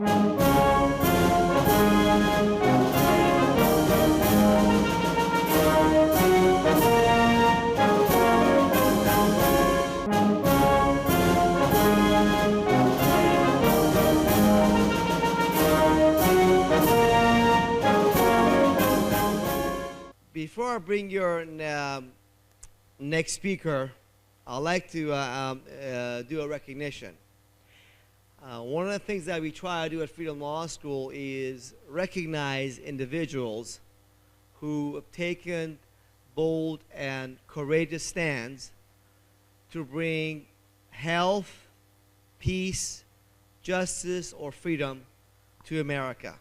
Before I bring your next speaker, I'd like to do a recognition. One of the things that we try to do at Freedom Law School is recognize individuals who have taken bold and courageous stands to bring health, peace, justice, or freedom to America,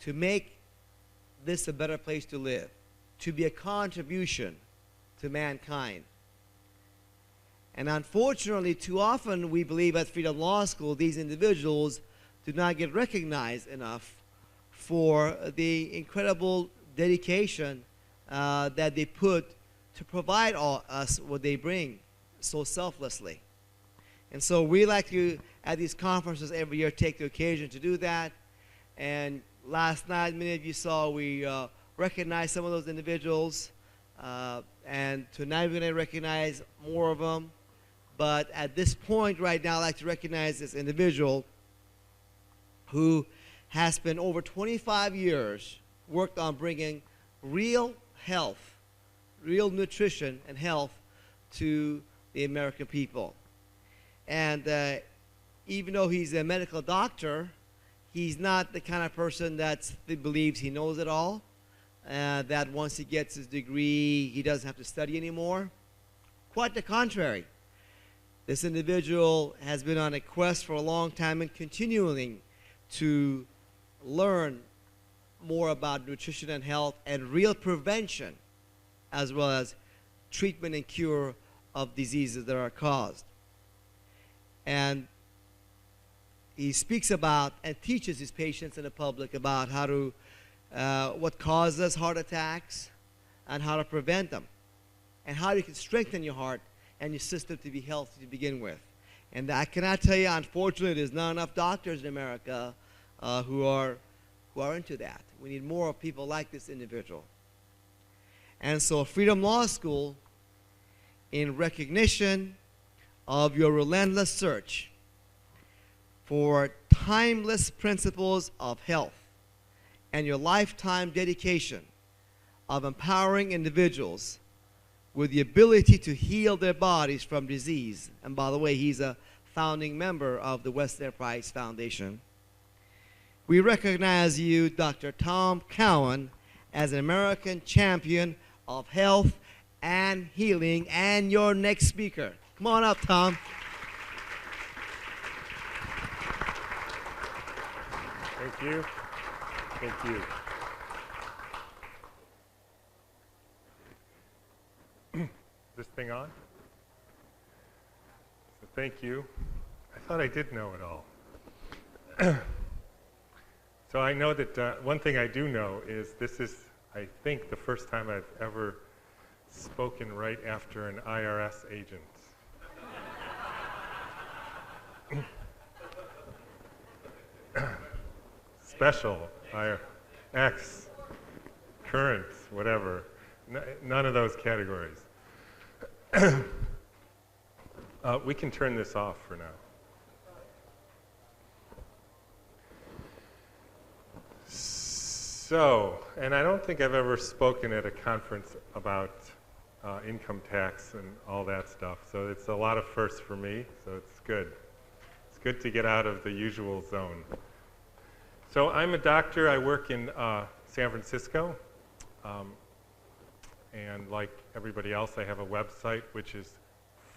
to make this a better place to live, to be a contribution to mankind. And unfortunately, too often we believe at Freedom Law School these individuals do not get recognized enough for the incredible dedication that they put to provide us what they bring so selflessly. And so we like to, at these conferences every year, take the occasion to do that. And last night, many of you saw, we recognize some of those individuals, and tonight we're going to recognize more of them. But at this point right now, I'd like to recognize this individual who has been over 25 years worked on bringing real health, real nutrition and health to the American people. And even though he's a medical doctor, he's not the kind of person that believes he knows it all. That once he gets his degree, he doesn't have to study anymore. Quite the contrary. This individual has been on a quest for a long time and continuing to learn more about nutrition and health and real prevention, as well as treatment and cure of diseases that are caused. And he speaks about and teaches his patients and the public about how to what causes heart attacks and how to prevent them, and how you can strengthen your heart and your system to be healthy to begin with. And I cannot tell you, unfortunately, there's not enough doctors in America who are into that. We need more people like this individual. And so Freedom Law School, in recognition of your relentless search for timeless principles of health, and your lifetime dedication of empowering individuals with the ability to heal their bodies from disease. And by the way, he's a founding member of the West Enterprise Foundation. We recognize you, Dr. Tom Cowan, as an American champion of health and healing, and your next speaker. Come on up, Tom. Thank you. Thank you. This thing on? So thank you. I thought I did know it all. So I know that one thing I do know is this is, I think, the first time I've ever spoken right after an IRS agent. Special, X, current, whatever. None of those categories. We can turn this off for now. So, and I don't think I've ever spoken at a conference about income tax and all that stuff. So it's a lot of firsts for me, so it's good. It's good to get out of the usual zone. So I'm a doctor. I work in San Francisco. And like everybody else, I have a website, which is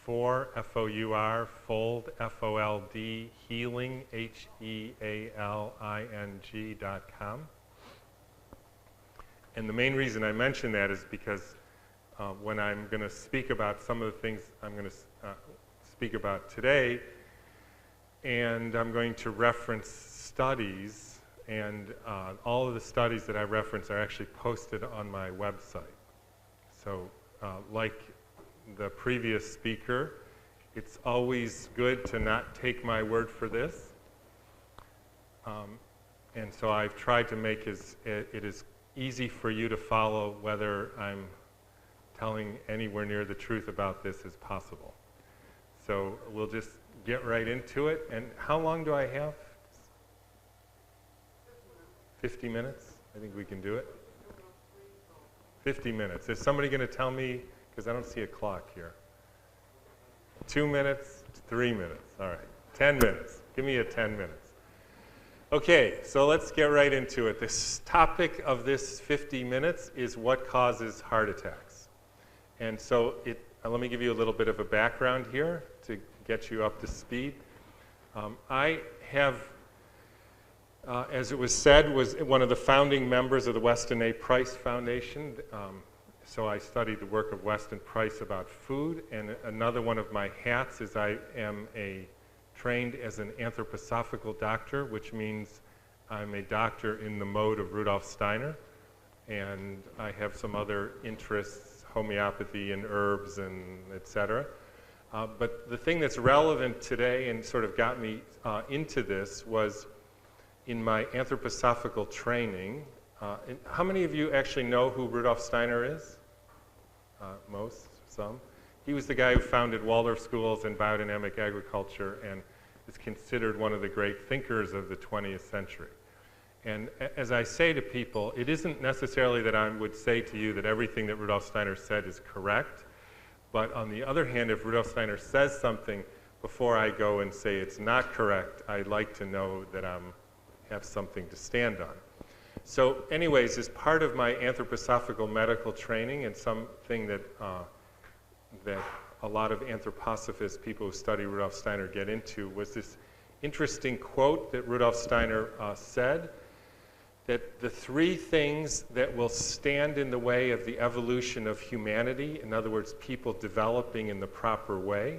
F-O-U-R, fold, F-O-L-D, healing, H-E-A-L-I-N-G.com. And the main reason I mention that is because when I'm going to speak about some of the things I'm going to speak about today, and I'm going to reference studies, and all of the studies that I reference are actually posted on my website. So like the previous speaker, it's always good to not take my word for this. And so I've tried to make it as easy for you to follow whether I'm telling anywhere near the truth about this as possible. So we'll just get right into it. And how long do I have? 50 minutes? I think we can do it. 50 minutes. Is somebody going to tell me, because I don't see a clock here. 2 minutes, 3 minutes. All right, 10 minutes. Give me a 10 minutes. Okay, so let's get right into it. This topic of this 50 minutes is what causes heart attacks. And so let me give you a little bit of a background here to get you up to speed. I have, as it was said, was one of the founding members of the Weston A. Price Foundation. So I studied the work of Weston Price about food, and another one of my hats is I am trained as an anthroposophical doctor, which means I'm a doctor in the mode of Rudolf Steiner, and I have some other interests, homeopathy and herbs and et cetera. But the thing that's relevant today and sort of got me into this was in my anthroposophical training. How many of you actually know who Rudolf Steiner is? Most, some. He was the guy who founded Waldorf schools and biodynamic agriculture and is considered one of the great thinkers of the 20th century. And as I say to people, it isn't necessarily that I would say to you that everything that Rudolf Steiner said is correct, but on the other hand, if Rudolf Steiner says something, before I go and say it's not correct, I'd like to know that I have something to stand on. So anyways, as part of my anthroposophical medical training and something that a lot of anthroposophists, people who study Rudolf Steiner, get into, was this interesting quote that Rudolf Steiner said, that the three things that will stand in the way of the evolution of humanity, in other words, people developing in the proper way,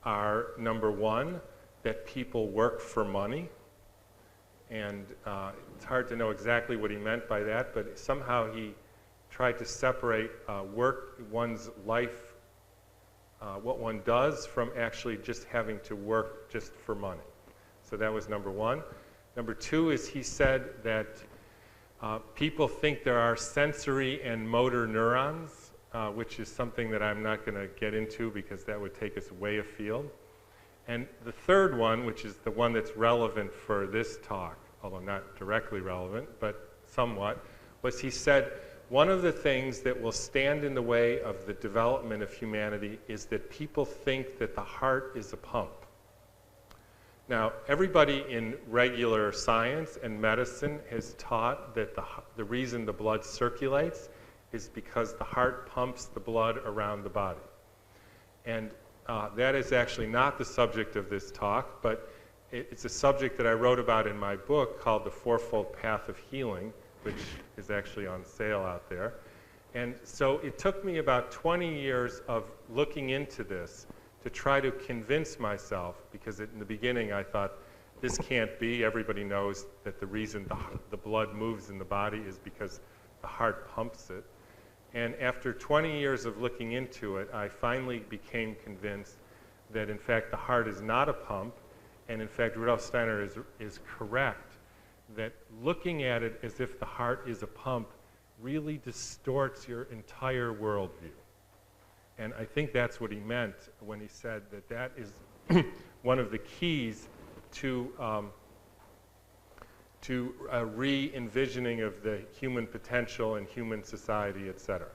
are number one, that people work for money. And it's hard to know exactly what he meant by that, but somehow he tried to separate one's life, what one does, from actually just having to work just for money. So that was number one. Number two is he said that people think there are sensory and motor neurons, which is something that I'm not going to get into because that would take us way afield. And the third one, which is the one that's relevant for this talk, although not directly relevant, but somewhat, was he said, one of the things that will stand in the way of the development of humanity is that people think that the heart is a pump. Now, everybody in regular science and medicine has taught that the reason the blood circulates is because the heart pumps the blood around the body. And that is actually not the subject of this talk, but it's a subject that I wrote about in my book called The Fourfold Path of Healing, which is actually on sale out there. And so it took me about 20 years of looking into this to try to convince myself, because in the beginning I thought, this can't be. Everybody knows that the reason the blood moves in the body is because the heart pumps it. And after 20 years of looking into it, I finally became convinced that in fact the heart is not a pump, and in fact Rudolf Steiner is correct that looking at it as if the heart is a pump really distorts your entire worldview. And I think that's what he meant when he said that that is one of the keys to re-envisioning of the human potential and human society, etc.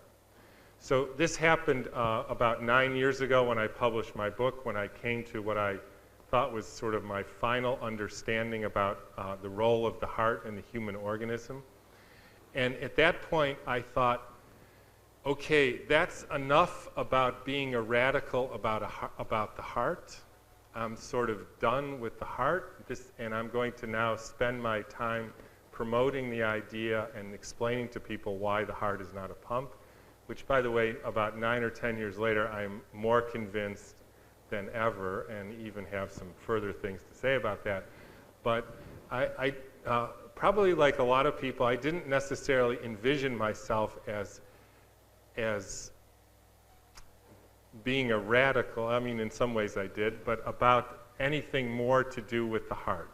So this happened about 9 years ago when I published my book, when I came to what I thought was sort of my final understanding about the role of the heart in the human organism. And at that point, I thought, okay, that's enough about being a radical about the heart. I'm sort of done with the heart, and I'm going to now spend my time promoting the idea and explaining to people why the heart is not a pump, which, by the way, about 9 or 10 years later, I'm more convinced than ever, and even have some further things to say about that. But I probably like a lot of people, I didn't necessarily envision myself as being a radical. I mean, in some ways I did, but about anything more to do with the heart.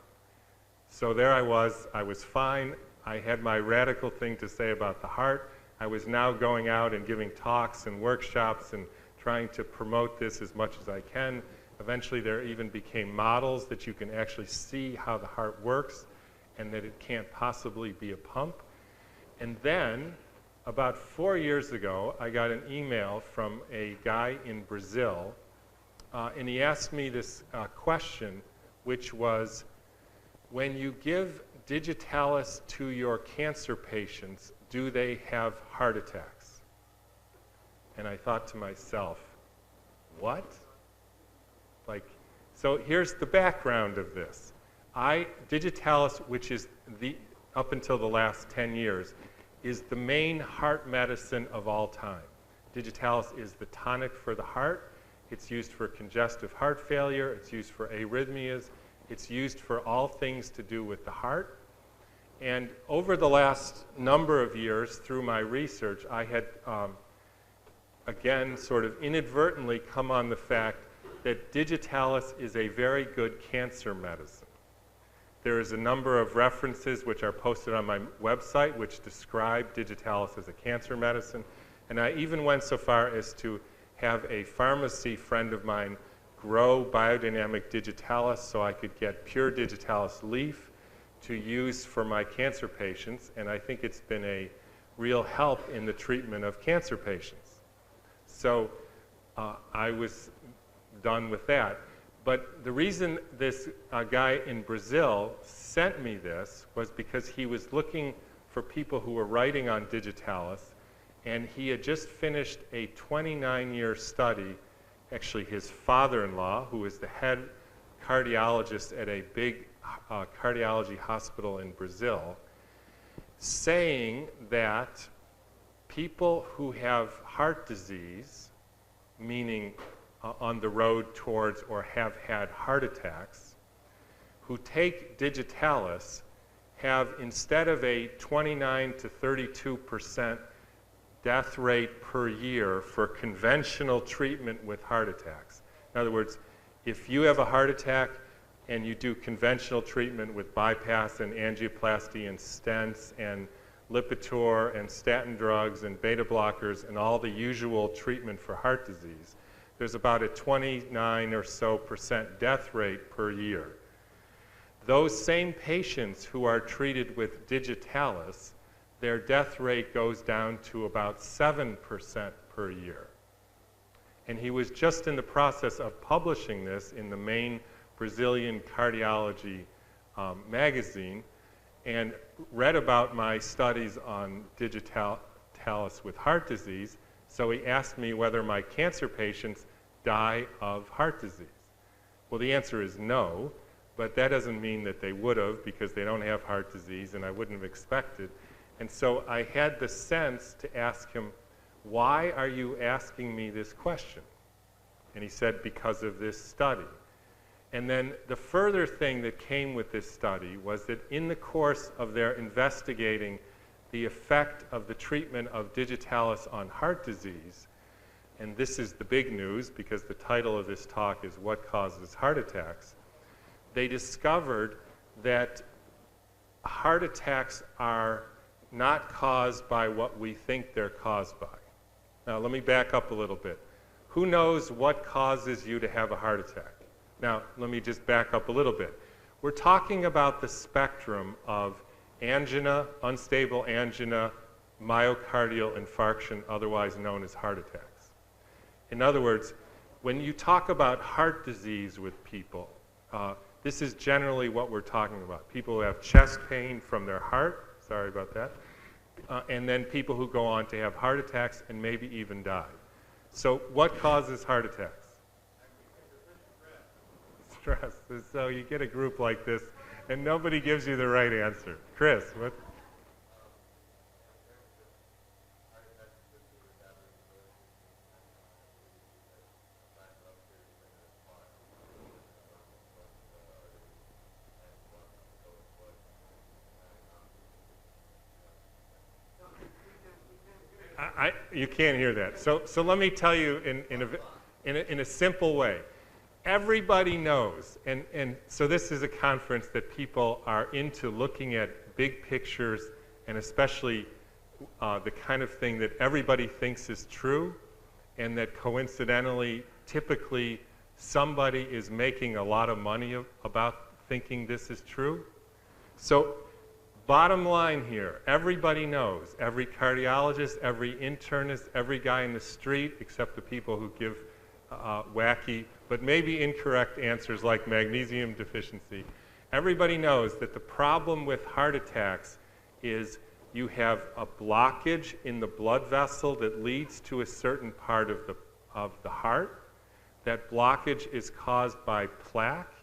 So there I was fine. I had my radical thing to say about the heart. I was now going out and giving talks and workshops and trying to promote this as much as I can. Eventually there even became models that you can actually see how the heart works and that it can't possibly be a pump. And then, about 4 years ago, I got an email from a guy in Brazil, and he asked me this question, which was, when you give digitalis to your cancer patients, do they have heart attacks? And I thought to myself, what? Like, so here's the background of this. Digitalis, which is up until the last 10 years, is the main heart medicine of all time. Digitalis is the tonic for the heart. It's used for congestive heart failure. It's used for arrhythmias. It's used for all things to do with the heart. And over the last number of years, through my research, I had, again, sort of inadvertently come on the fact that digitalis is a very good cancer medicine. There is a number of references which are posted on my website which describe digitalis as a cancer medicine. And I even went so far as to have a pharmacy friend of mine grow biodynamic digitalis so I could get pure digitalis leaf to use for my cancer patients. And I think it's been a real help in the treatment of cancer patients. So I was done with that. But the reason this guy in Brazil sent me this was because he was looking for people who were writing on digitalis, and he had just finished a 29-year study. Actually, his father-in-law, who is the head cardiologist at a big cardiology hospital in Brazil, saying that people who have heart disease, meaning on the road towards or have had heart attacks, who take digitalis have, instead of a 29 to 32% death rate per year for conventional treatment with heart attacks. In other words, if you have a heart attack and you do conventional treatment with bypass and angioplasty and stents and Lipitor and statin drugs and beta blockers and all the usual treatment for heart disease, there's about a 29 or so % death rate per year. Those same patients who are treated with digitalis, their death rate goes down to about 7% per year. And he was just in the process of publishing this in the main Brazilian cardiology magazine, and read about my studies on digitalis with heart disease. So he asked me whether my cancer patients die of heart disease. Well, the answer is no, but that doesn't mean that they would have, because they don't have heart disease, and I wouldn't have expected. And so I had the sense to ask him, why are you asking me this question? And he said, because of this study. And then the further thing that came with this study was that in the course of their investigating the effect of the treatment of digitalis on heart disease, and this is the big news because the title of this talk is What Causes Heart Attacks, they discovered that heart attacks are not caused by what we think they're caused by. Now, let me back up a little bit. Who knows what causes you to have a heart attack? Now, let me just back up a little bit. We're talking about the spectrum of angina, unstable angina, myocardial infarction, otherwise known as heart attacks. In other words, when you talk about heart disease with people, this is generally what we're talking about. People who have chest pain from their heart, sorry about that, and then people who go on to have heart attacks and maybe even die. So what causes heart attacks? Stress. So you get a group like this, and nobody gives you the right answer. Chris, what? You can't hear that. So let me tell you in a simple way. everybody knows, and so this is a conference that people are into looking at big pictures, and especially the kind of thing that everybody thinks is true, and that coincidentally, typically, somebody is making a lot of money about thinking this is true. So bottom line here, everybody knows, every cardiologist, every internist, every guy in the street, except the people who give wacky but maybe incorrect answers like magnesium deficiency, everybody knows that the problem with heart attacks is you have a blockage in the blood vessel that leads to a certain part of the heart. That blockage is caused by plaque,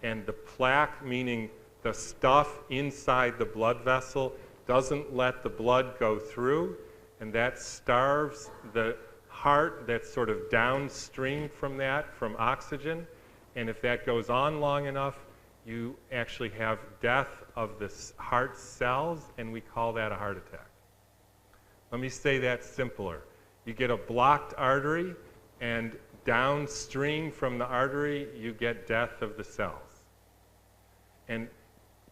and the plaque, meaning the stuff inside the blood vessel, doesn't let the blood go through, and that starves the heart that's sort of downstream from that, from oxygen. And if that goes on long enough, you actually have death of the heart cells, and we call that a heart attack. Let me say that simpler. You get a blocked artery, and downstream from the artery, you get death of the cells. And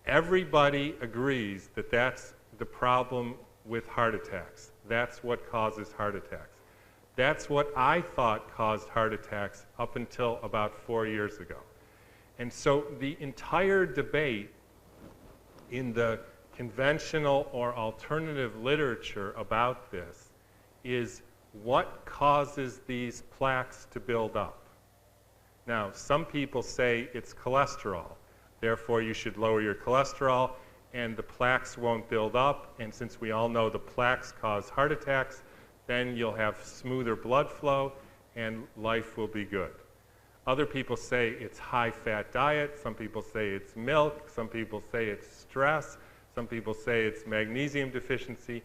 everybody agrees that that's the problem with heart attacks. That's what causes heart attacks. That's what I thought caused heart attacks up until about 4 years ago. And so the entire debate in the conventional or alternative literature about this is what causes these plaques to build up. Now, some people say it's cholesterol. Therefore, you should lower your cholesterol and the plaques won't build up. And since we all know the plaques cause heart attacks, then you'll have smoother blood flow and life will be good. Other people say it's high-fat diet. Some people say it's milk. Some people say it's stress. Some people say it's magnesium deficiency.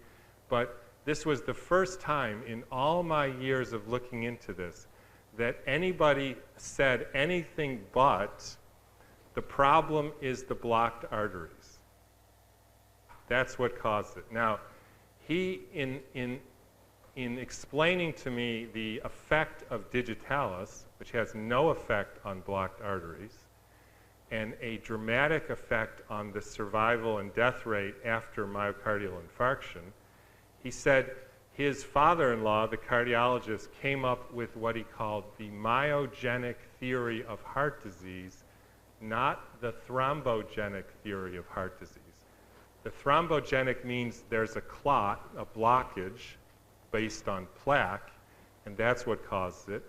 But this was the first time in all my years of looking into this that anybody said anything but the problem is the blocked arteries. That's what caused it. Now, he, in explaining to me the effect of digitalis, which has no effect on blocked arteries, and a dramatic effect on the survival and death rate after myocardial infarction, he said his father-in-law, the cardiologist, came up with what he called the myogenic theory of heart disease, not the thrombogenic theory of heart disease. The thrombogenic means there's a clot, a blockage, based on plaque, and that's what causes it.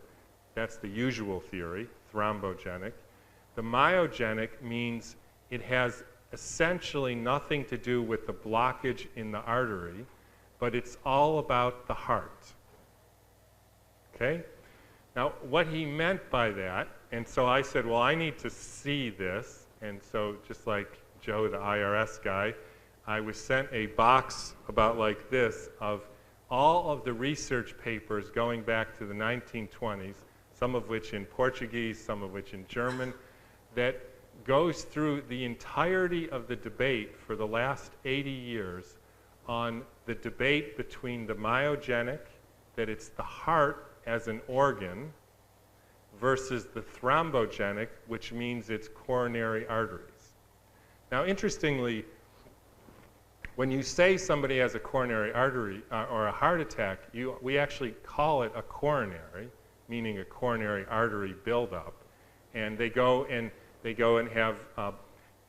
That's the usual theory, thrombogenic. The myogenic means it has essentially nothing to do with the blockage in the artery, but it's all about the heart. Okay? Now, what he meant by that, and so I said, well, I need to see this, and so just like Joe, the IRS guy, I was sent a box about like this of all of the research papers going back to the 1920s, some of which in Portuguese, some of which in German, that goes through the entirety of the debate for the last 80 years on the debate between the myogenic, that it's the heart as an organ, versus the thrombogenic, which means it's coronary arteries. Now, interestingly, when you say somebody has a coronary artery or a heart attack, we actually call it a coronary, meaning a coronary artery buildup. And they go and have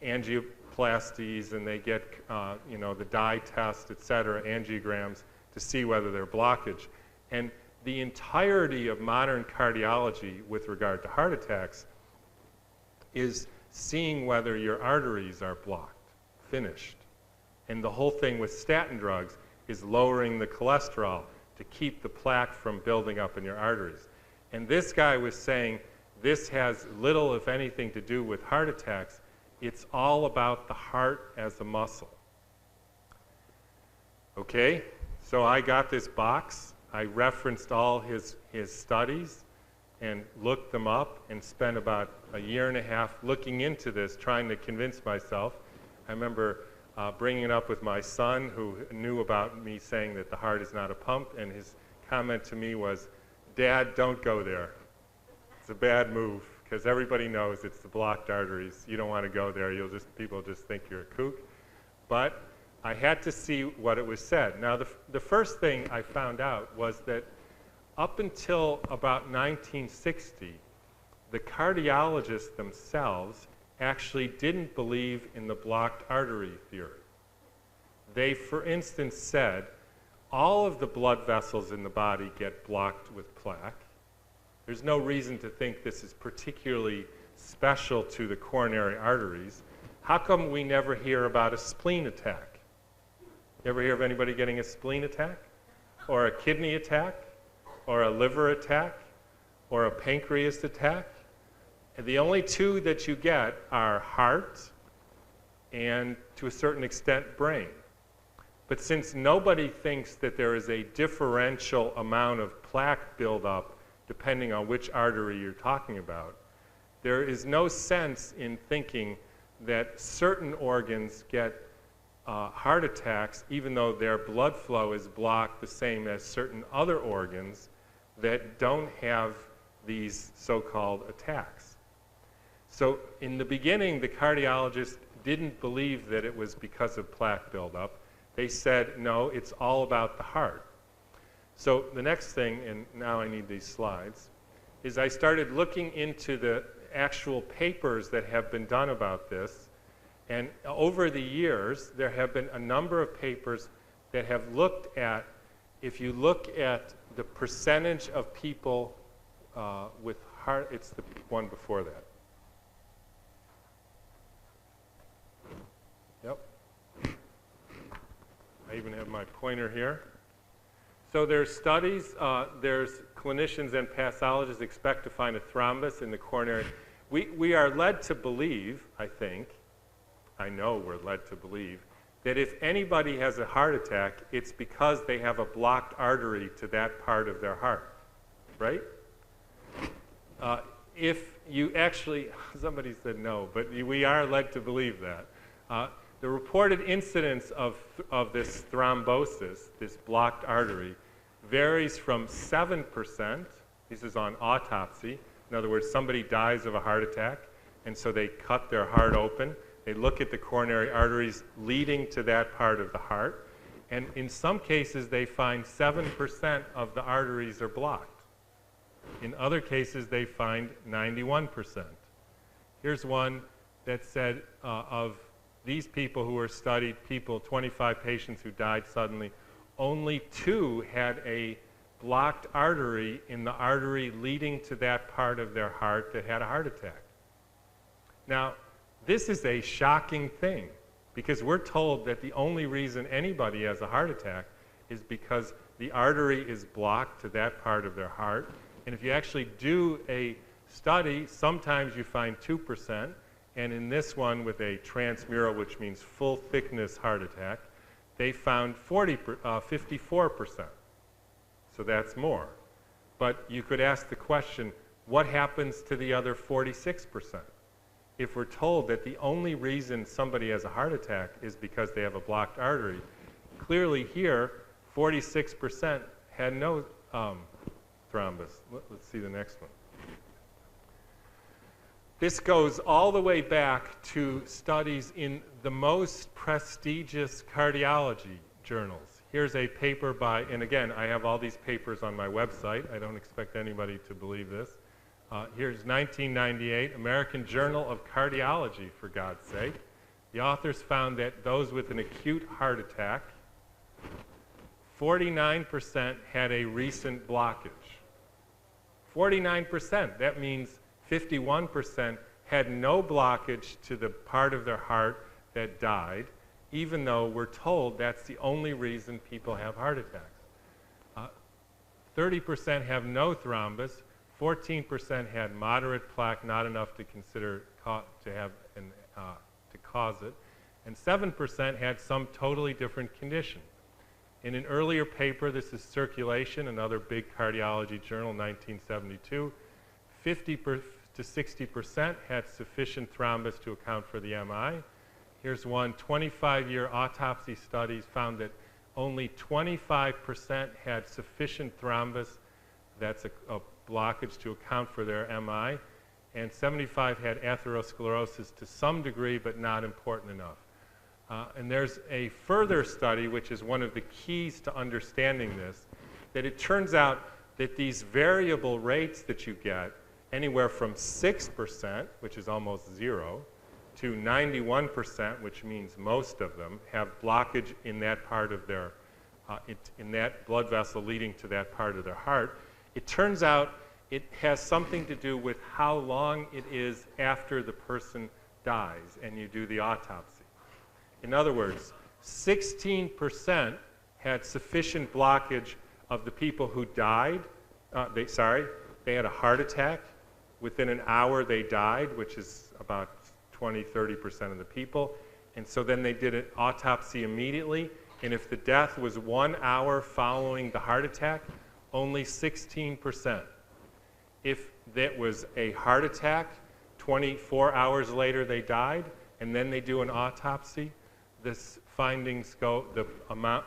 angioplasties, and they get the dye test, et cetera, angiograms to see whether they're blockage. And the entirety of modern cardiology with regard to heart attacks is seeing whether your arteries are blocked, finished. And the whole thing with statin drugs is lowering the cholesterol to keep the plaque from building up in your arteries. And this guy was saying this has little, if anything, to do with heart attacks. It's all about the heart as a muscle. Okay, so I got this box. I referenced all his studies and looked them up and spent about a year and a half looking into this, trying to convince myself. I remember bringing it up with my son, who knew about me saying that the heart is not a pump, and his comment to me was, "Dad, don't go there. It's a bad move, because everybody knows it's the blocked arteries. You don't want to go there. People just think you're a kook. But I had to see what it was said. Now, the first thing I found out was that up until about 1960, the cardiologists themselves actually didn't believe in the blocked artery theory. They, for instance, said all of the blood vessels in the body get blocked with plaque. There's no reason to think this is particularly special to the coronary arteries. How come we never hear about a spleen attack? You ever hear of anybody getting a spleen attack? Or a kidney attack? Or a liver attack? Or a pancreas attack? And the only two that you get are heart and, to a certain extent, brain. But since nobody thinks that there is a differential amount of plaque buildup depending on which artery you're talking about, there is no sense in thinking that certain organs get heart attacks even though their blood flow is blocked the same as certain other organs that don't have these so-called attacks. So in the beginning, the cardiologists didn't believe that it was because of plaque buildup. They said, no, it's all about the heart. So the next thing, and now I need these slides, is I started looking into the actual papers that have been done about this. And over the years, there have been a number of papers that have looked at, if you look at the percentage of people with heart, it's the one before that. Yep. I even have my pointer here. So there's studies, there's clinicians and pathologists expect to find a thrombus in the coronary. We are led to believe, I know we're led to believe, that if anybody has a heart attack, it's because they have a blocked artery to that part of their heart, right? If you actually, somebody said no, but we are led to believe that. The reported incidence of this thrombosis, this blocked artery, varies from 7%, this is on autopsy, in other words, somebody dies of a heart attack, and so they cut their heart open, they look at the coronary arteries leading to that part of the heart, and in some cases they find 7% of the arteries are blocked. In other cases they find 91%. Here's one that said of these people who were studied, 25 patients who died suddenly, only 2 had a blocked artery in the artery leading to that part of their heart that had a heart attack. Now, this is a shocking thing because we're told that the only reason anybody has a heart attack is because the artery is blocked to that part of their heart. And if you actually do a study, sometimes you find 2%. And in this one with a transmural, which means full thickness heart attack, they found 54%. So that's more. But you could ask the question, what happens to the other 46%? If we're told that the only reason somebody has a heart attack is because they have a blocked artery, clearly here, 46% had no thrombus. Let's see the next one. This goes all the way back to studies in the most prestigious cardiology journals. Here's a paper by, and again, I have all these papers on my website. I don't expect anybody to believe this. Here's 1998, American Journal of Cardiology, for God's sake. The authors found that those with an acute heart attack, 49% had a recent blockage. 49%, that means 51% had no blockage to the part of their heart that died, even though we're told that's the only reason people have heart attacks. 30% have no thrombus, 14% had moderate plaque, not enough to consider to cause it, and 7% had some totally different condition. In an earlier paper, this is Circulation, another big cardiology journal, 1972, 50 to 60% had sufficient thrombus to account for the MI. Here's one, 25-year autopsy studies found that only 25% had sufficient thrombus, that's a blockage to account for their MI, and 75 had atherosclerosis to some degree, but not important enough. And there's a further study, which is one of the keys to understanding this, that it turns out that these variable rates that you get, anywhere from 6%, which is almost zero, to 91%, which means most of them, have blockage in that part of their, in that blood vessel leading to that part of their heart. It turns out it has something to do with how long it is after the person dies and you do the autopsy. In other words, 16% had sufficient blockage of the people who died. They had a heart attack. Within an hour they died, which is about 20–30% of the people. And so then they did an autopsy immediately. And if the death was 1 hour following the heart attack, only 16%. If that was a heart attack, 24 hours later they died, and then they do an autopsy, this findings go, the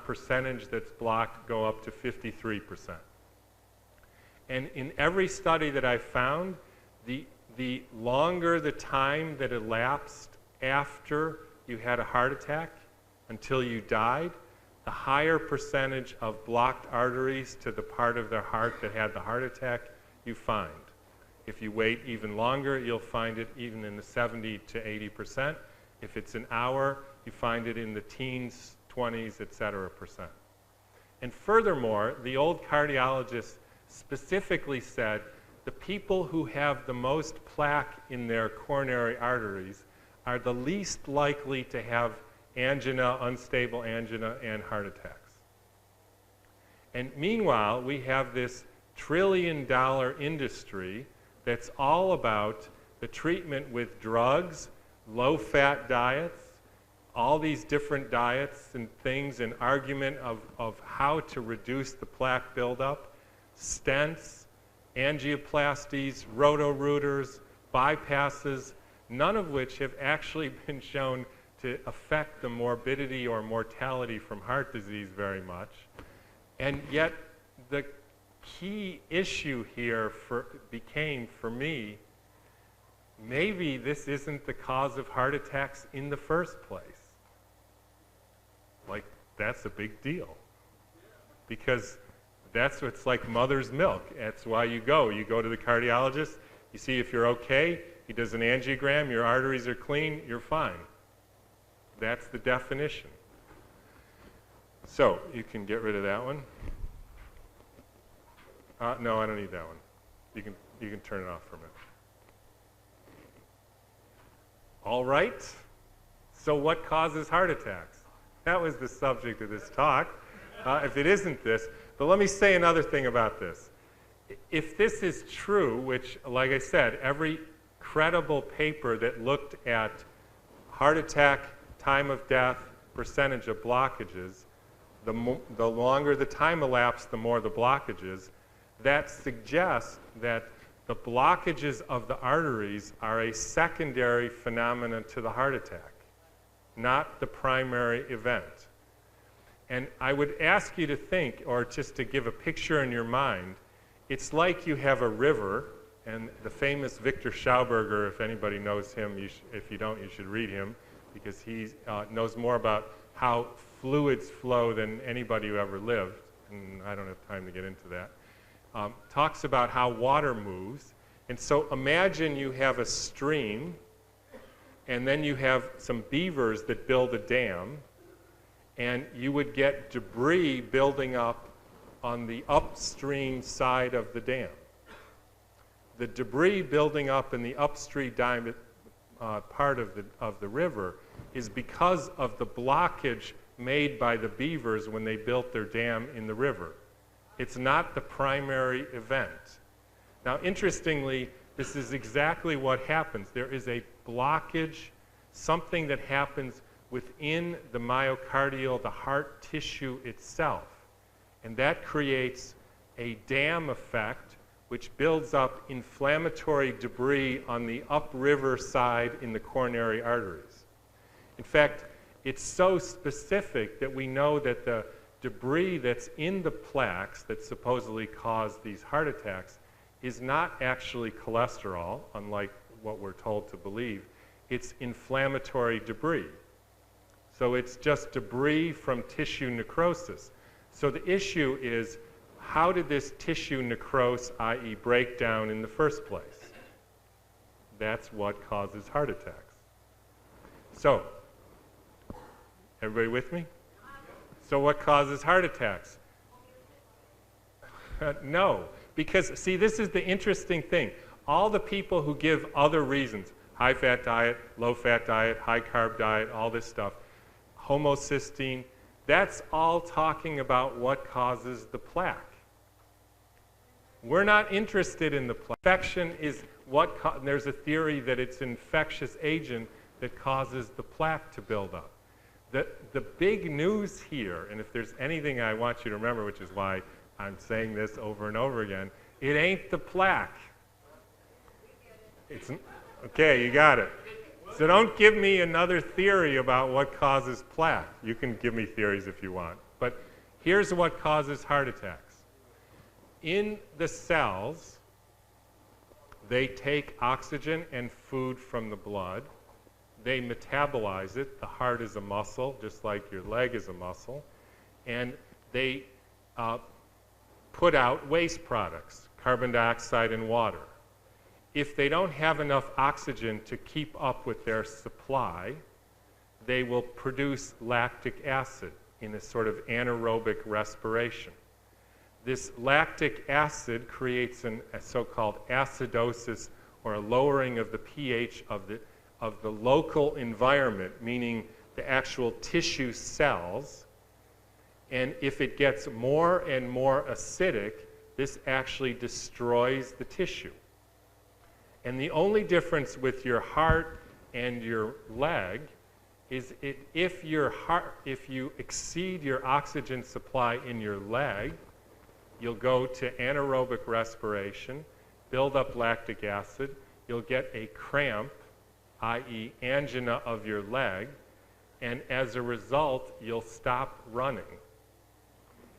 percentage that's blocked go up to 53%. And in every study that I found, the longer the time that elapsed after you had a heart attack until you died, the higher percentage of blocked arteries to the part of their heart that had the heart attack you find. If you wait even longer, you'll find it even in the 70 to 80%. If it's an hour, you find it in the teens, 20s, etc. percent. And furthermore, the old cardiologists specifically said the people who have the most plaque in their coronary arteries are the least likely to have angina, unstable angina, and heart attacks. And meanwhile, we have this trillion-dollar industry that's all about the treatment with drugs, low-fat diets, all these different diets and things, an argument of how to reduce the plaque buildup, stents, angioplasties, roto-rooters, bypasses, none of which have actually been shown to affect the morbidity or mortality from heart disease very much. And yet the key issue here became, for me, maybe this isn't the cause of heart attacks in the first place. Like, that's a big deal. Because that's what's like mother's milk. That's why you go. You go to the cardiologist, you see if you're okay, he does an angiogram, your arteries are clean, you're fine. That's the definition. So, you can get rid of that one. No, I don't need that one. You can turn it off for a minute. All right. So what causes heart attacks? That was the subject of this talk. If it isn't this, but let me say another thing about this. If this is true, which, like I said, every credible paper that looked at heart attack, time of death, percentage of blockages, the longer the time elapsed, the more the blockages. That suggests that the blockages of the arteries are a secondary phenomenon to the heart attack, not the primary event. And I would ask you to think, or just to give a picture in your mind, it's like you have a river, and the famous Victor Schauberger, if anybody knows him, if you don't, you should read him, because he knows more about how fluids flow than anybody who ever lived, and I don't have time to get into that. Talks about how water moves. And so imagine you have a stream, and then you have some beavers that build a dam, and you would get debris building up on the upstream side of the dam. The debris building up in the upstream part of the river is because of the blockage made by the beavers when they built their dam in the river. It's not the primary event. Now, interestingly, this is exactly what happens. There is a blockage, something that happens within the myocardial, the heart tissue itself. And that creates a dam effect, which builds up inflammatory debris on the upriver side in the coronary arteries. In fact, it's so specific that we know that the debris that's in the plaques that supposedly cause these heart attacks is not actually cholesterol, unlike what we're told to believe. It's inflammatory debris. So it's just debris from tissue necrosis. So the issue is, how did this tissue necrose, i.e. break down in the first place? That's what causes heart attacks. So, everybody with me? So what causes heart attacks? No, because see, this is the interesting thing. All the people who give other reasons, high-fat diet, low-fat diet, high-carb diet, all this stuff, homocysteine, that's all talking about what causes the plaque. We're not interested in the plaque. Infection is what, there's a theory that it's an infectious agent that causes the plaque to build up. The big news here, and if there's anything I want you to remember, which is why I'm saying this over and over again, it ain't the plaque. It's, okay, you got it. So don't give me another theory about what causes plaque. You can give me theories if you want. But here's what causes heart attacks. In the cells, they take oxygen and food from the blood. They metabolize it. The heart is a muscle, just like your leg is a muscle. And they put out waste products, carbon dioxide and water. If they don't have enough oxygen to keep up with their supply, they will produce lactic acid in a sort of anaerobic respiration. This lactic acid creates a so-called acidosis, or a lowering of the pH of the local environment, meaning the actual tissue cells. And if it gets more and more acidic, this actually destroys the tissue. And the only difference with your heart and your leg is if you exceed your oxygen supply in your leg, you'll go to anaerobic respiration, build up lactic acid, you'll get a cramp, i.e. angina of your leg, and as a result, you'll stop running.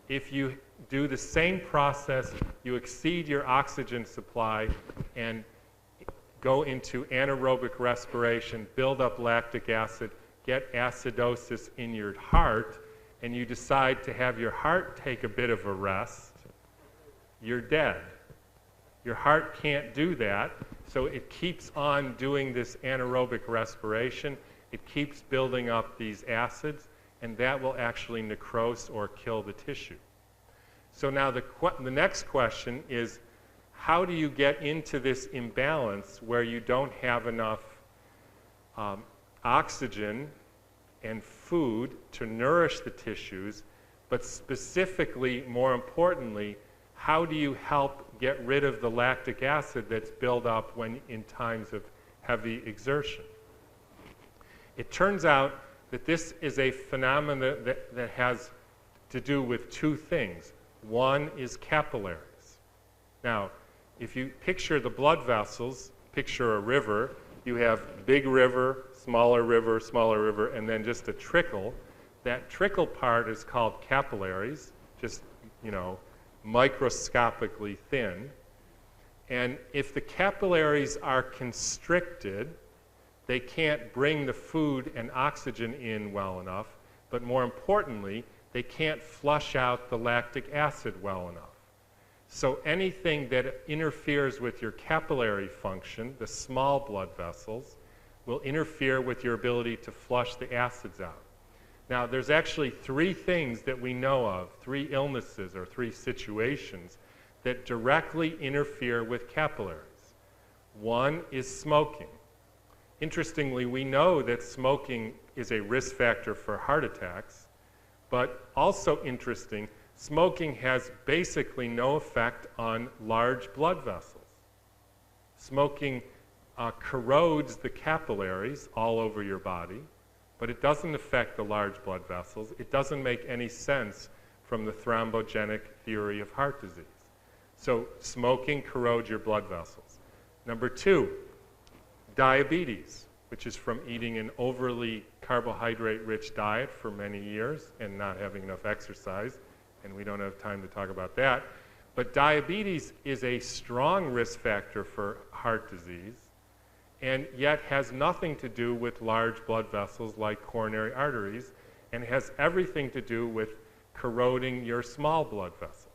If you do the same process, you exceed your oxygen supply and go into anaerobic respiration, build up lactic acid, get acidosis in your heart, and you decide to have your heart take a bit of a rest, you're dead. Your heart can't do that, so it keeps on doing this anaerobic respiration. It keeps building up these acids, and that will actually necrose or kill the tissue. So now the next question is, how do you get into this imbalance where you don't have enough oxygen and food to nourish the tissues, but specifically, more importantly, how do you help get rid of the lactic acid that's built up when in times of heavy exertion? It turns out that this is a phenomenon that has to do with two things. One is capillaries. Now, if you picture the blood vessels, picture a river, you have big river, smaller river, and then just a trickle. That trickle part is called capillaries, just, microscopically thin. And if the capillaries are constricted, they can't bring the food and oxygen in well enough, but more importantly, they can't flush out the lactic acid well enough. So anything that interferes with your capillary function, the small blood vessels, will interfere with your ability to flush the acids out. Now, there's actually three things that we know of, three illnesses or three situations that directly interfere with capillaries. One is smoking. Interestingly, we know that smoking is a risk factor for heart attacks, but also interesting, smoking has basically no effect on large blood vessels. Smoking corrodes the capillaries all over your body, but it doesn't affect the large blood vessels. It doesn't make any sense from the thrombogenic theory of heart disease. So smoking corrodes your blood vessels. Number two, diabetes, which is from eating an overly carbohydrate-rich diet for many years and not having enough exercise, and we don't have time to talk about that. But diabetes is a strong risk factor for heart disease, and yet has nothing to do with large blood vessels like coronary arteries, and has everything to do with corroding your small blood vessels,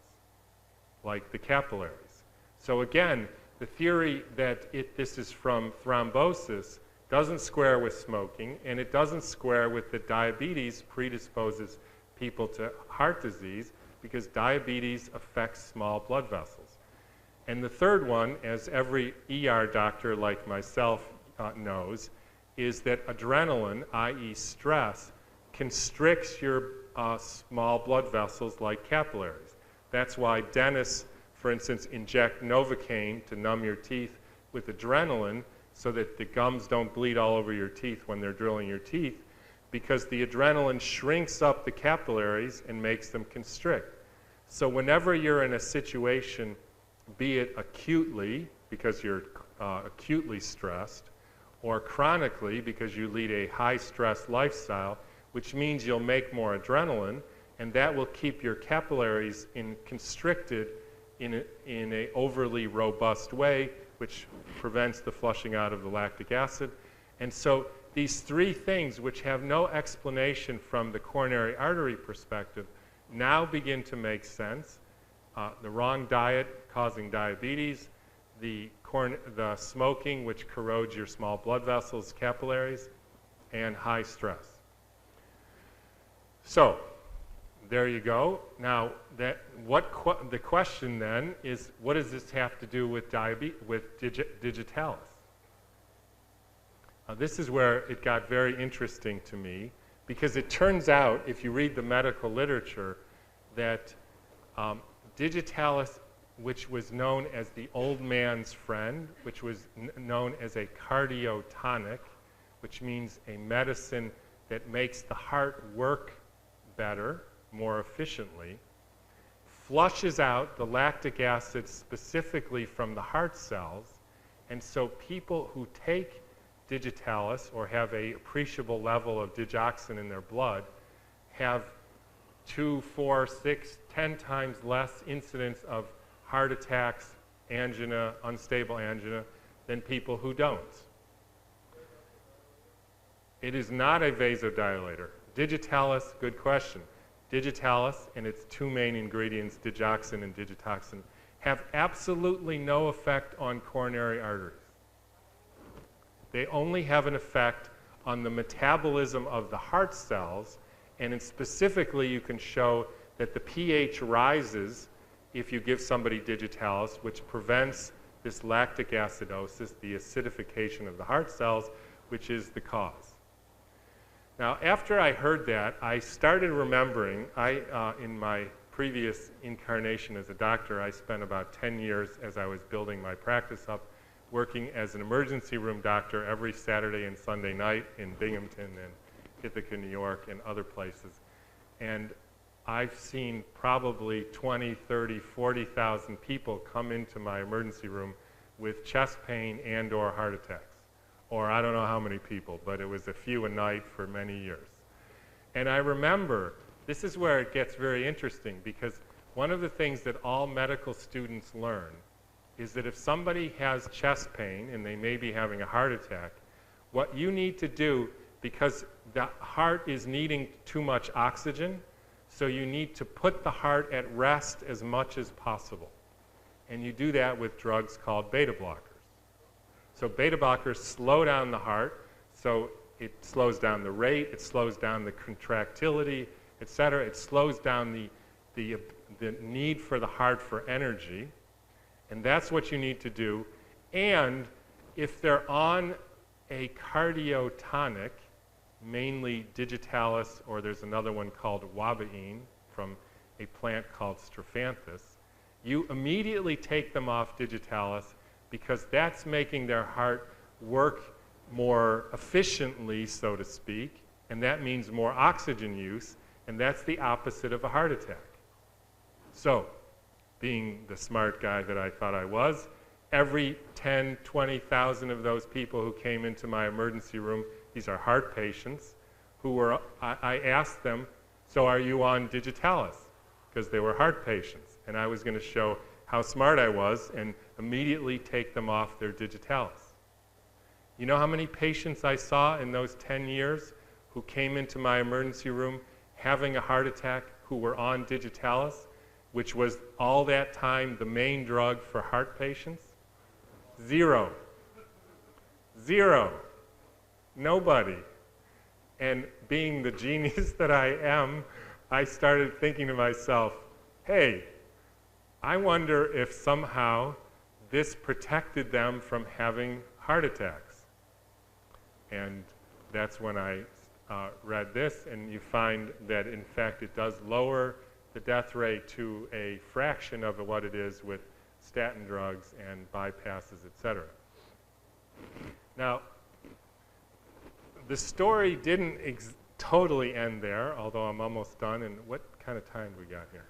like the capillaries. So again, the theory that this is from thrombosis doesn't square with smoking, and it doesn't square with that diabetes predisposes people to heart disease, because diabetes affects small blood vessels. And the third one, as every ER doctor like myself knows, is that adrenaline, i.e. stress, constricts your small blood vessels like capillaries. That's why dentists, for instance, inject Novocaine to numb your teeth with adrenaline so that the gums don't bleed all over your teeth when they're drilling your teeth, because the adrenaline shrinks up the capillaries and makes them constrict. So whenever you're in a situation, be it acutely, because you're acutely stressed, or chronically, because you lead a high-stress lifestyle, which means you'll make more adrenaline, and that will keep your capillaries constricted in an overly robust way, which prevents the flushing out of the lactic acid. And so these three things, which have no explanation from the coronary artery perspective, now begin to make sense. The wrong diet causing diabetes, the smoking, which corrodes your small blood vessels, capillaries, and high stress. So there you go. Now, the question then is, what does this have to do with digitalis? This is where it got very interesting to me, because it turns out, if you read the medical literature, that digitalis, which was known as the old man's friend, which was known as a cardiotonic, which means a medicine that makes the heart work better, more efficiently, flushes out the lactic acid specifically from the heart cells. And so people who take digitalis or have an appreciable level of digoxin in their blood have 2, 4, 6, 10 times less incidence of heart attacks, angina, unstable angina, than people who don't. It is not a vasodilator. Digitalis, good question. Digitalis and its two main ingredients, digoxin and digitoxin, have absolutely no effect on coronary arteries. They only have an effect on the metabolism of the heart cells, and specifically you can show that the pH rises if you give somebody digitalis, which prevents this lactic acidosis, the acidification of the heart cells, which is the cause. Now, after I heard that, I started remembering, in my previous incarnation as a doctor, I spent about 10 years as I was building my practice up, working as an emergency room doctor every Saturday and Sunday night in Binghamton and Ithaca, New York, and other places. And I've seen probably 20, 30, 40,000 people come into my emergency room with chest pain and or heart attacks. Or I don't know how many people, but it was a few a night for many years. And I remember, this is where it gets very interesting, because one of the things that all medical students learn is that if somebody has chest pain and they may be having a heart attack, what you need to do, because the heart is needing too much oxygen, so you need to put the heart at rest as much as possible. And you do that with drugs called beta blockers. So beta blockers slow down the heart, so it slows down the rate, it slows down the contractility, etc. It slows down the need for the heart for energy. And that's what you need to do. And if they're on a cardiotonic, mainly digitalis, or there's another one called wabaine from a plant called strophanthus, you immediately take them off digitalis, because that's making their heart work more efficiently, so to speak, and that means more oxygen use, and that's the opposite of a heart attack. So, being the smart guy that I thought I was, every 10, 20,000 of those people who came into my emergency room, these are heart patients, I asked them, so are you on digitalis? Because they were heart patients. And I was going to show how smart I was and immediately take them off their digitalis. You know how many patients I saw in those 10 years who came into my emergency room having a heart attack who were on digitalis, which was all that time the main drug for heart patients? Zero. Zero. Nobody. And being the genius that I am, I started thinking to myself, hey, I wonder if somehow this protected them from having heart attacks. And that's when I read this, and you find that in fact it does lower the death rate to a fraction of what it is with statin drugs and bypasses, etc. Now, the story didn't totally end there, although I'm almost done. And what kind of time do we got here?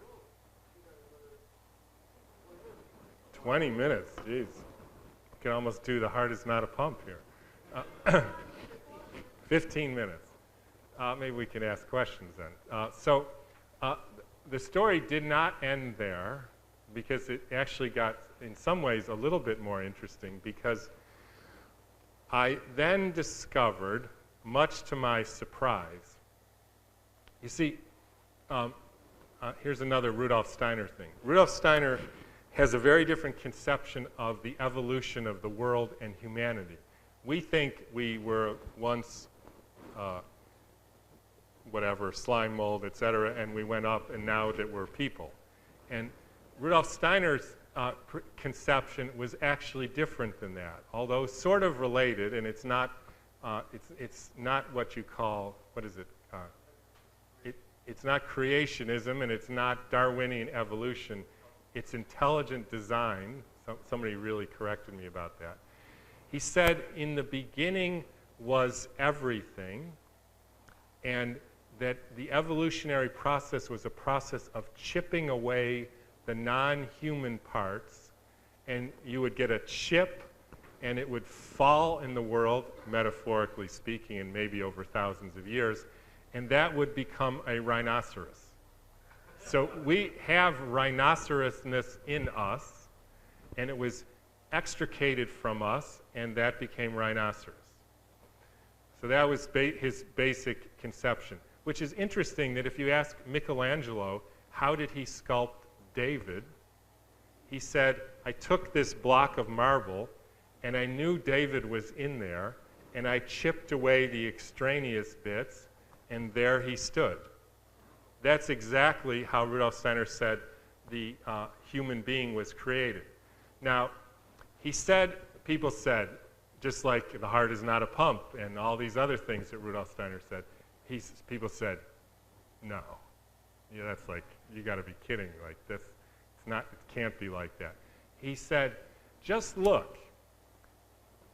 20 minutes, jeez. You can almost do the heart is not a pump here. 15 minutes. Maybe we can ask questions then. So the story did not end there, because it actually got, in some ways, a little bit more interesting, because I then discovered, much to my surprise, you see, here's another Rudolf Steiner thing. Rudolf Steiner has a very different conception of the evolution of the world and humanity. We think we were once whatever, slime mold, etc., and we went up, and now that we're people. And Rudolf Steiner's conception was actually different than that, although sort of related, and it's not what you call, what is it? It's not creationism, and it's not Darwinian evolution. It's intelligent design. Somebody really corrected me about that. He said, in the beginning was everything, and that the evolutionary process was a process of chipping away the non-human parts, and you would get a chip, and it would fall in the world, metaphorically speaking, and maybe over thousands of years, and that would become a rhinoceros. So we have rhinocerosness in us, and it was extricated from us, and that became rhinoceros. So that was his basic conception, which is interesting that if you ask Michelangelo, how did he sculpt David? He said, I took this block of marble, and I knew David was in there, and I chipped away the extraneous bits, and there he stood. That's exactly how Rudolf Steiner said the human being was created. Now, he said, people said, just like the heart is not a pump and all these other things that Rudolf Steiner said, people said, no. Yeah, that's like, you got to be kidding. Like this, it can't be like that. He said, just look.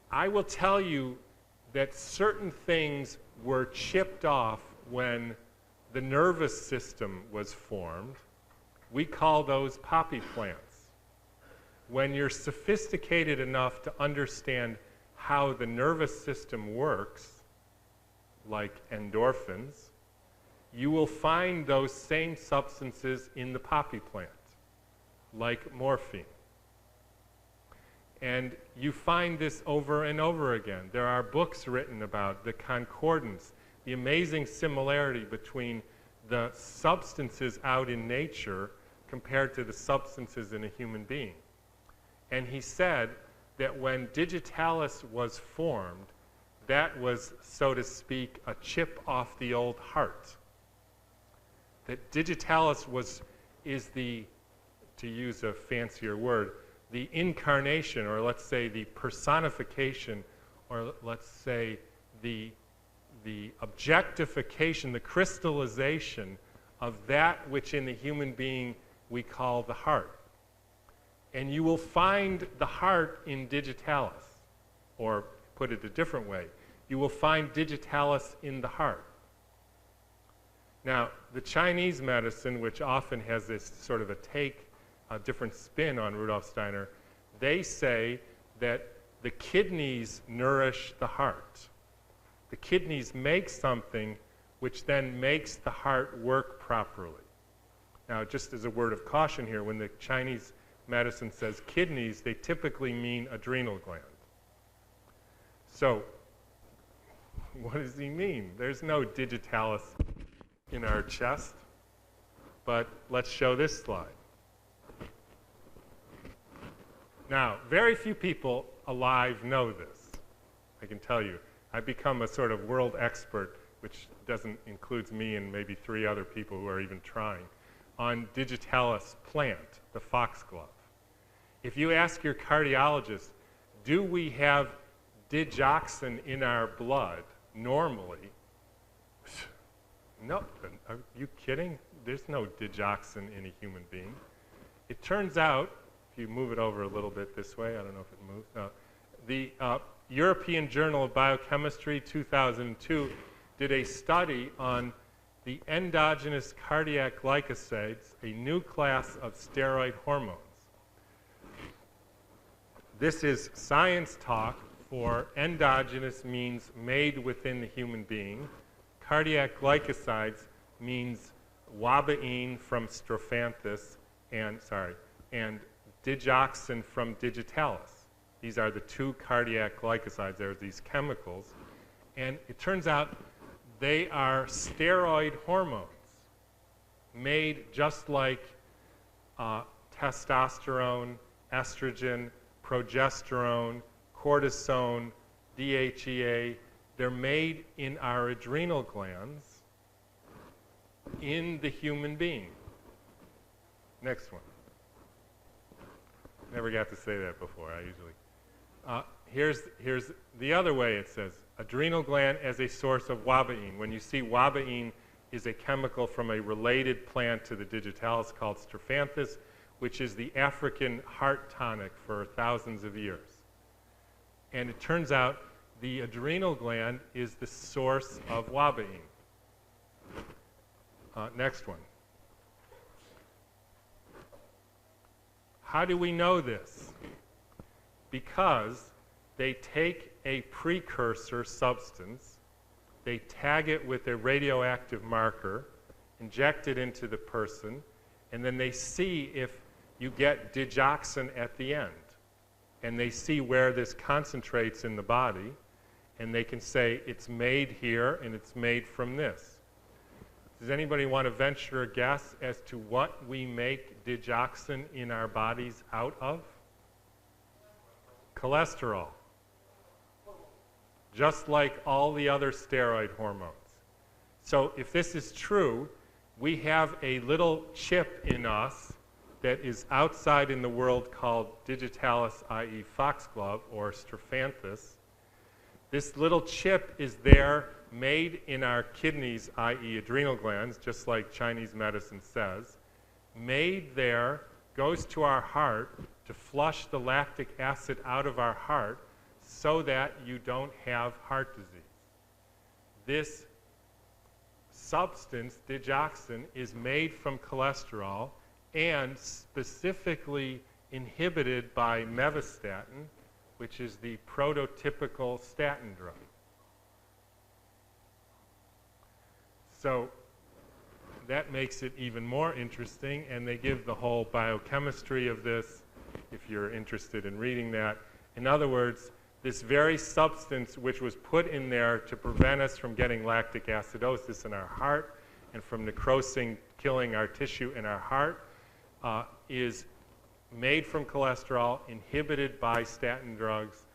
I will tell you that certain things were chipped off when the nervous system was formed. We call those poppy plants. When you're sophisticated enough to understand how the nervous system works, like endorphins, you will find those same substances in the poppy plant, like morphine. And you find this over and over again. There are books written about the concordance, the amazing similarity between the substances out in nature compared to the substances in a human being. And he said that when digitalis was formed, that was, so to speak, a chip off the old heart. That digitalis is the, to use a fancier word, the incarnation, or let's say the personification, or let's say the objectification, the crystallization of that which in the human being we call the heart. And you will find the heart in digitalis, or put it a different way, you will find digitalis in the heart. Now, the Chinese medicine, which often has this sort of a different spin on Rudolf Steiner, they say that the kidneys nourish the heart. The kidneys make something which then makes the heart work properly. Now, just as a word of caution here, when the Chinese medicine says kidneys, they typically mean adrenal gland. So, what does he mean? There's no digitalis in our chest, but let's show this slide. Now, very few people alive know this. I can tell you. I've become a sort of world expert, which includes me and maybe 3 other people who are even trying, on digitalis plant, the foxglove. If you ask your cardiologist, do we have digoxin in our blood normally? No, are you kidding? There's no digoxin in a human being. It turns out, if you move it over a little bit this way, I don't know if it moves. The European Journal of Biochemistry 2002 did a study on the endogenous cardiac glycosides, a new class of steroid hormones. This is science talk for endogenous means made within the human being. Cardiac glycosides means wabaine from strophanthus and digoxin from digitalis. These are the 2 cardiac glycosides. There are these chemicals. And it turns out they are steroid hormones made just like testosterone, estrogen, progesterone, cortisone, DHEA. They're made in our adrenal glands in the human being. Next one. Never got to say that before. I usually. Here's the other way it says. Adrenal gland as a source of wabaine. When you see wabaine is a chemical from a related plant to the digitalis called strophanthus, which is the African heart tonic for thousands of years. And it turns out the adrenal gland is the source of wabaine. Next one. How do we know this? Because they take a precursor substance, they tag it with a radioactive marker, inject it into the person, and then they see if you get digoxin at the end. And they see where this concentrates in the body, and they can say it's made here and it's made from this. Does anybody want to venture a guess as to what we make digoxin in our bodies out of? Cholesterol. Just like all the other steroid hormones. So if this is true, we have a little chip in us that is outside in the world called digitalis, i.e. foxglove, or strophanthus. This little chip is there made in our kidneys, i.e. adrenal glands, just like Chinese medicine says. Made there, goes to our heart to flush the lactic acid out of our heart so that you don't have heart disease. This substance, digoxin, is made from cholesterol and specifically inhibited by mevestatin, which is the prototypical statin drug. So that makes it even more interesting, and they give the whole biochemistry of this if you're interested in reading that. In other words, this very substance which was put in there to prevent us from getting lactic acidosis in our heart and from necrosing, killing our tissue in our heart, is made from cholesterol, inhibited by statin drugs.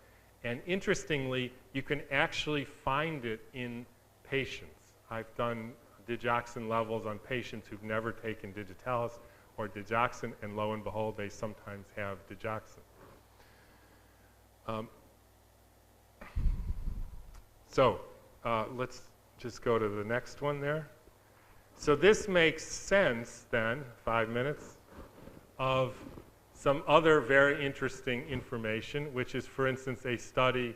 And interestingly, you can actually find it in patients. I've done digoxin levels on patients who've never taken digitalis or digoxin, and lo and behold, they sometimes have digoxin. Let's just go to the next one there. So this makes sense then, 5 minutes, of some other very interesting information, which is, for instance, a study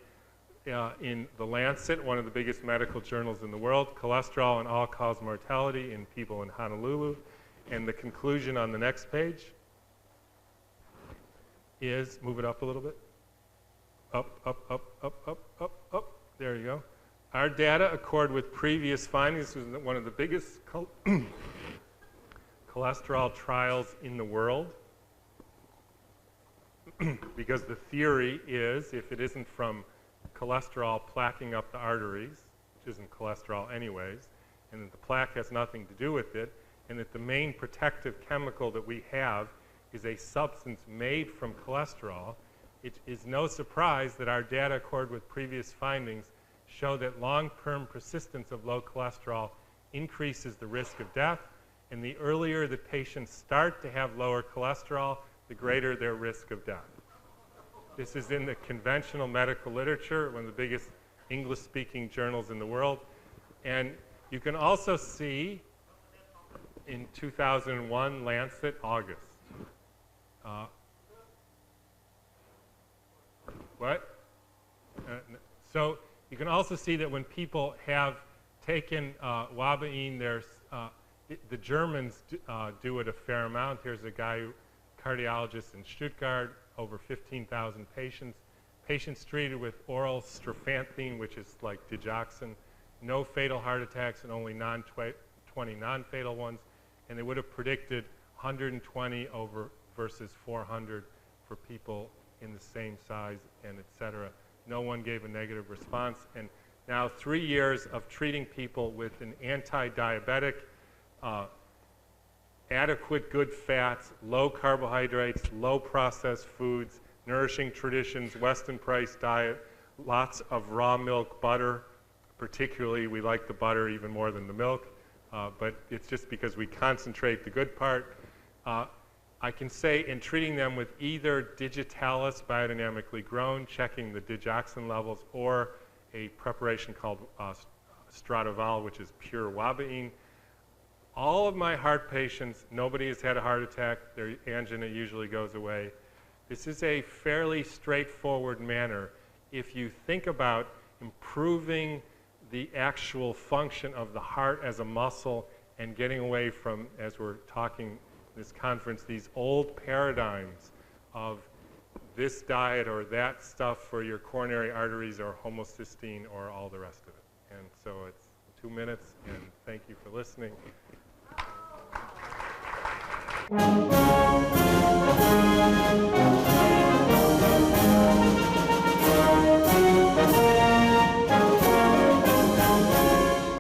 in The Lancet, one of the biggest medical journals in the world, cholesterol and all-cause mortality in people in Honolulu. And the conclusion on the next page is, move it up a little bit. Up, up, up, up, up, up, up. There you go. Our data accord with previous findings. This was one of the biggest cholesterol trials in the world. because the theory is if it isn't from cholesterol plaquing up the arteries, which isn't cholesterol anyways, and that the plaque has nothing to do with it, and that the main protective chemical that we have is a substance made from cholesterol, it is no surprise that our data accord with previous findings show that long-term persistence of low cholesterol increases the risk of death, and the earlier that patients start to have lower cholesterol, the greater their risk of death. This is in the conventional medical literature, one of the biggest English-speaking journals in the world. And you can also see in 2001, Lancet, August. So you can also see that when people have taken Wabaine, the Germans do it a fair amount. Here's a guy, cardiologist in Stuttgart, over 15,000 patients. Patients treated with oral strophantine, which is like digoxin, no fatal heart attacks and only 20 non-fatal ones. And they would have predicted 120 over versus 400 for people in the same size and et cetera. No one gave a negative response. And now 3 years of treating people with an anti-diabetic, adequate good fats, low carbohydrates, low processed foods, nourishing traditions, Weston Price diet, lots of raw milk, butter. Particularly, we like the butter even more than the milk, but it's just because we concentrate the good part. I can say in treating them with either digitalis, biodynamically grown, checking the digoxin levels, or a preparation called Stradival, which is pure Wabaine. All of my heart patients, nobody has had a heart attack. Their angina usually goes away. This is a fairly straightforward manner. If you think about improving the actual function of the heart as a muscle and getting away from, as we're talking this conference, these old paradigms of this diet or that stuff for your coronary arteries or homocysteine or all the rest of it. And so it's 2 minutes, and thank you for listening.